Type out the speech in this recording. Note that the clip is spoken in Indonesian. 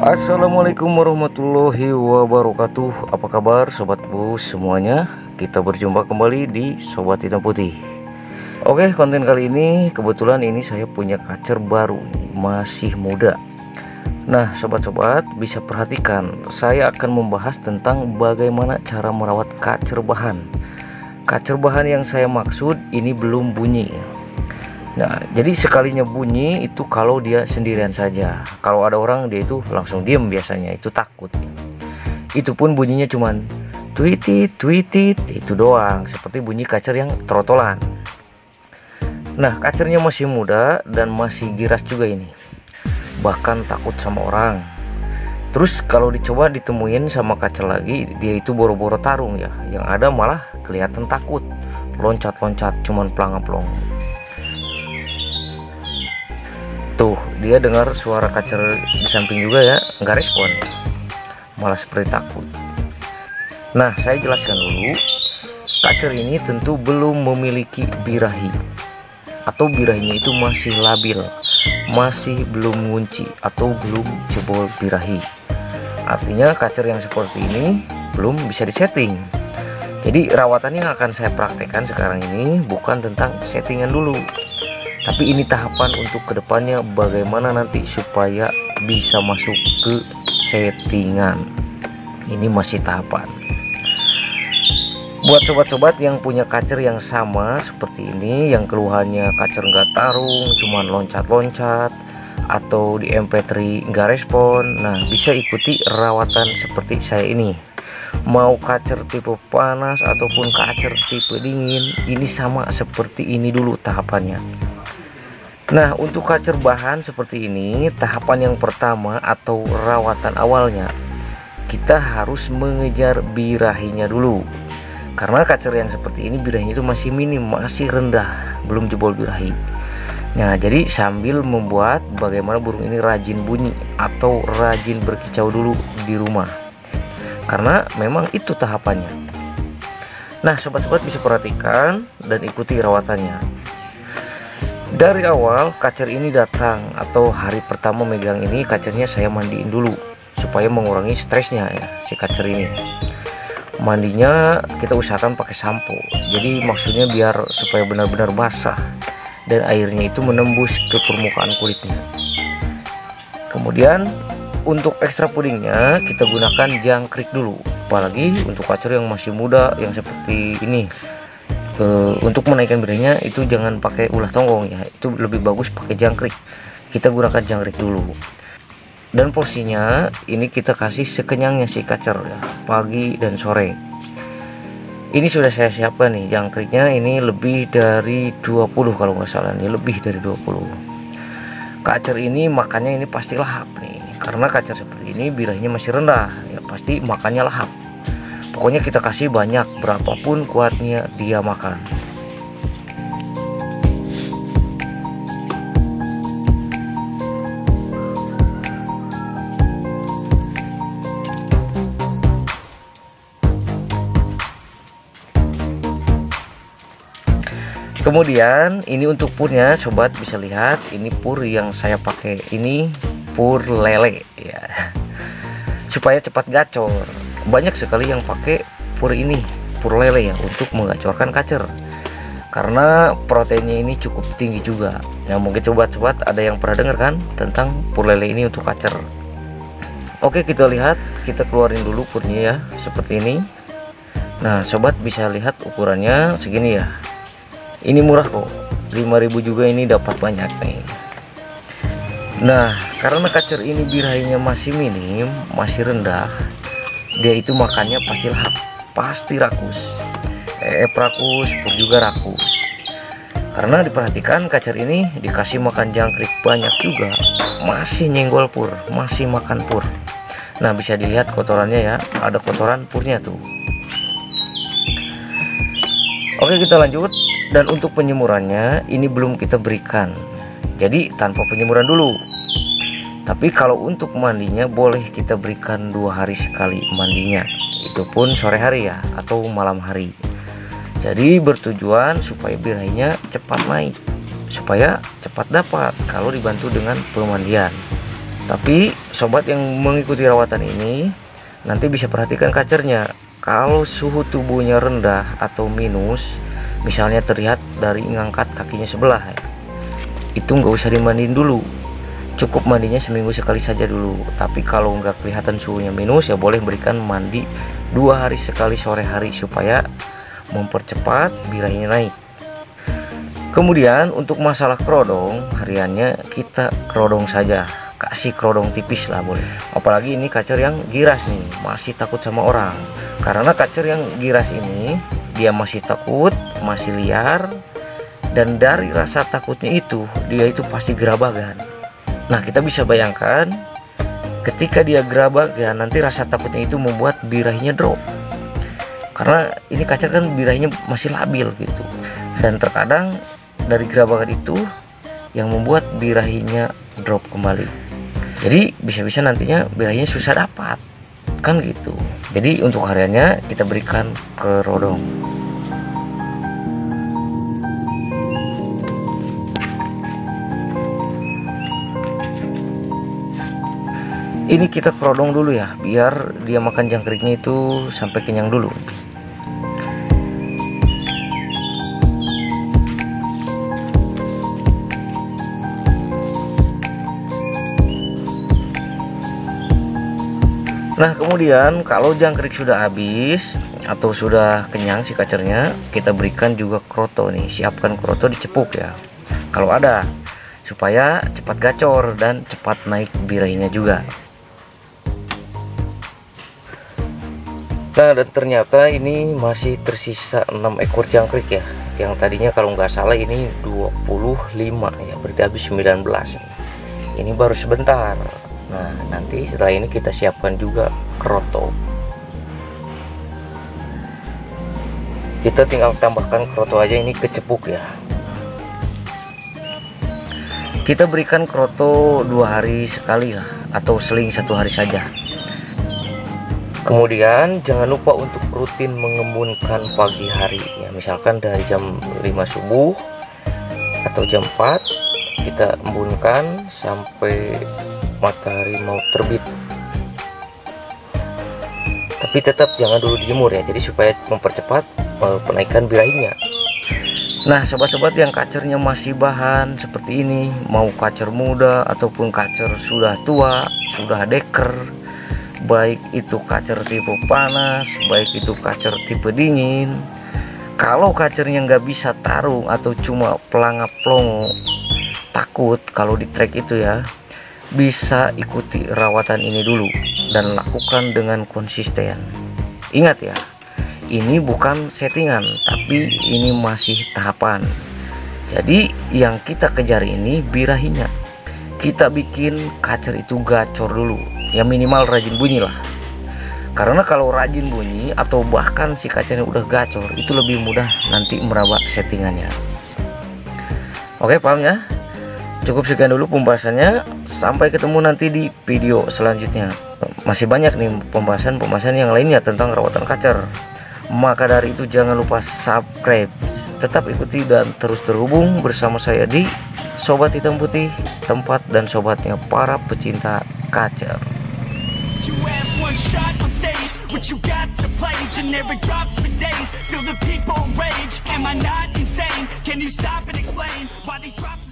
Assalamualaikum warahmatullahi wabarakatuh. Apa kabar sobat bus semuanya? Kita berjumpa kembali di Sobat Hitam Putih. Oke, konten kali ini kebetulan ini saya punya kacer baru, masih muda. Nah sobat-sobat bisa perhatikan, saya akan membahas tentang bagaimana cara merawat kacer bahan. Kacer bahan yang saya maksud ini belum bunyi. Nah, jadi sekalinya bunyi itu kalau dia sendirian saja. Kalau ada orang dia itu langsung diem, biasanya itu takut. Itu pun bunyinya cuman tweetit tweetit itu doang, seperti bunyi kacer yang trotolan. Nah, kacernya masih muda dan masih giras juga ini. Bahkan takut sama orang. Terus kalau dicoba ditemuin sama kacer lagi, dia itu boro-boro tarung ya. Yang ada malah kelihatan takut, loncat-loncat cuman pelang-pelong. Tuh, dia dengar suara kacer di samping juga ya, nggak respon, malah seperti takut. Nah, saya jelaskan dulu, kacer ini tentu belum memiliki birahi, atau birahinya itu masih labil, masih belum ngunci atau belum jebol birahi. Artinya kacer yang seperti ini belum bisa disetting. Jadi rawatan yang akan saya praktekkan sekarang ini bukan tentang settingan dulu, tapi ini tahapan untuk kedepannya bagaimana nanti supaya bisa masuk ke settingan. Ini masih tahapan. Buat sobat-sobat yang punya kacer yang sama seperti ini, yang keluhannya kacer nggak tarung, cuman loncat-loncat, atau di MP3 nggak respon, nah bisa ikuti rawatan seperti saya ini. Mau kacer tipe panas ataupun kacer tipe dingin, ini sama seperti ini dulu tahapannya. Nah, untuk kacer bahan seperti ini, tahapan yang pertama atau rawatan awalnya, kita harus mengejar birahinya dulu. Karena kacer yang seperti ini birahinya itu masih minim, masih rendah, belum jebol birahi. Nah, jadi sambil membuat bagaimana burung ini rajin bunyi atau rajin berkicau dulu di rumah. Karena memang itu tahapannya. Nah, sobat-sobat bisa perhatikan dan ikuti rawatannya. Dari awal kacer ini datang atau hari pertama megang ini, kacernya saya mandiin dulu supaya mengurangi stresnya ya si kacer ini. Mandinya kita usahakan pakai sampo. Jadi maksudnya biar supaya benar-benar basah dan airnya itu menembus ke permukaan kulitnya. Kemudian untuk ekstra pudingnya kita gunakan jangkrik dulu. Apalagi untuk kacer yang masih muda yang seperti ini. Untuk menaikkan birahinya itu jangan pakai ulah tonggong ya, itu lebih bagus pakai jangkrik. Kita gunakan jangkrik dulu. Dan porsinya ini kita kasih sekenyangnya si kacer ya, pagi dan sore. Ini sudah saya siapkan nih jangkriknya, ini lebih dari 20 kalau nggak salah, ini lebih dari 20. Kacer ini makannya ini pasti lahap nih, karena kacer seperti ini birahinya masih rendah ya, pasti makannya lahap. Pokoknya kita kasih banyak, berapapun kuatnya dia makan. Kemudian ini untuk purnya, sobat bisa lihat ini pur yang saya pakai ini pur lele ya, supaya cepat gacor. Banyak sekali yang pakai pur ini, pur lele ya, untuk mengacorkan kacer karena proteinnya ini cukup tinggi juga. Nah, mungkin sobat-sobat ada yang pernah dengar kan tentang pur lele ini untuk kacer. Oke, kita lihat, kita keluarin dulu purnya ya, seperti ini. Nah, sobat bisa lihat ukurannya segini ya. Ini murah kok, 5.000 juga ini dapat banyak nih. Nah, karena kacer ini birahinya masih minim, masih rendah, dia itu makannya pasti lahap, pasti rakus. Rakus, pur juga rakus. Karena diperhatikan kacer ini dikasih makan jangkrik banyak juga, masih nyenggol pur, masih makan pur. Nah, bisa dilihat kotorannya ya, ada kotoran purnya tuh. Oke, kita lanjut. Dan untuk penyemurannya ini belum kita berikan, jadi tanpa penyemuran dulu. Tapi kalau untuk mandinya boleh kita berikan 2 hari sekali mandinya, itu pun sore hari ya atau malam hari. Jadi bertujuan supaya birahinya cepat naik, supaya cepat dapat kalau dibantu dengan pemandian. Tapi sobat yang mengikuti rawatan ini nanti bisa perhatikan kacernya. Kalau suhu tubuhnya rendah atau minus, misalnya terlihat dari ngangkat kakinya sebelah ya, itu nggak usah dimandiin dulu, cukup mandinya seminggu sekali saja dulu. Tapi kalau nggak kelihatan suhunya minus, ya boleh berikan mandi 2 hari sekali sore hari supaya mempercepat birahinya naik. Kemudian untuk masalah kerodong, hariannya kita kerodong saja, kasih kerodong tipis lah boleh. Apalagi ini kacer yang giras nih, masih takut sama orang. Karena kacer yang giras ini dia masih takut, masih liar, dan dari rasa takutnya itu dia itu pasti gerabagan. Nah, kita bisa bayangkan ketika dia gerabagan, nanti rasa takutnya itu membuat birahinya drop. Karena ini kacer kan birahinya masih labil gitu, dan terkadang dari gerabakan itu yang membuat birahinya drop kembali. Jadi bisa-bisa nantinya birahinya susah dapat, kan gitu. Jadi untuk hariannya kita berikan kerodong. Ini kita kerodong dulu ya, biar dia makan jangkriknya itu sampai kenyang dulu. Nah, kemudian kalau jangkrik sudah habis atau sudah kenyang si kacernya, kita berikan juga kroto nih. Siapkan kroto dicepuk ya, kalau ada, supaya cepat gacor dan cepat naik birahinya juga. Nah, dan ternyata ini masih tersisa 6 ekor jangkrik ya. Yang tadinya kalau nggak salah ini 25 ya, berarti habis 19 nih. Ini baru sebentar. Nah, nanti setelah ini kita siapkan juga kroto. Kita tinggal tambahkan kroto aja, ini kecepuk ya. Kita berikan kroto 2 hari sekali lah, atau seling 1 hari saja. Kemudian jangan lupa untuk rutin mengembunkan pagi hari ya, misalkan dari jam 5 subuh atau jam 4 kita embunkan sampai matahari mau terbit. Tapi tetap jangan dulu dijemur ya, jadi supaya mempercepat penaikan birahinya. Nah, sobat-sobat yang kacernya masih bahan seperti ini, mau kacer muda ataupun kacer sudah tua, sudah deker, baik itu kacer tipe panas, baik itu kacer tipe dingin, kalau kacernya nggak bisa tarung atau cuma pelangap plongo, takut kalau di trek itu ya, bisa ikuti rawatan ini dulu dan lakukan dengan konsisten. Ingat ya, ini bukan settingan, tapi ini masih tahapan. Jadi yang kita kejar ini birahinya. Kita bikin kacer itu gacor dulu, ya minimal rajin bunyi lah. Karena kalau rajin bunyi atau bahkan si kacernya udah gacor, itu lebih mudah nanti meraba settingannya. Oke, paham ya? Cukup sekian dulu pembahasannya. Sampai ketemu nanti di video selanjutnya. Masih banyak nih pembahasan yang lainnya tentang rawatan kacer. Maka dari itu jangan lupa subscribe. Tetap ikuti dan terus terhubung bersama saya di Sobat Hitam Putih, tempat dan sobatnya para pecinta kacer. What you got to play, generic drops for days, still the people rage. Am I not insane? Can you stop and explain why these drops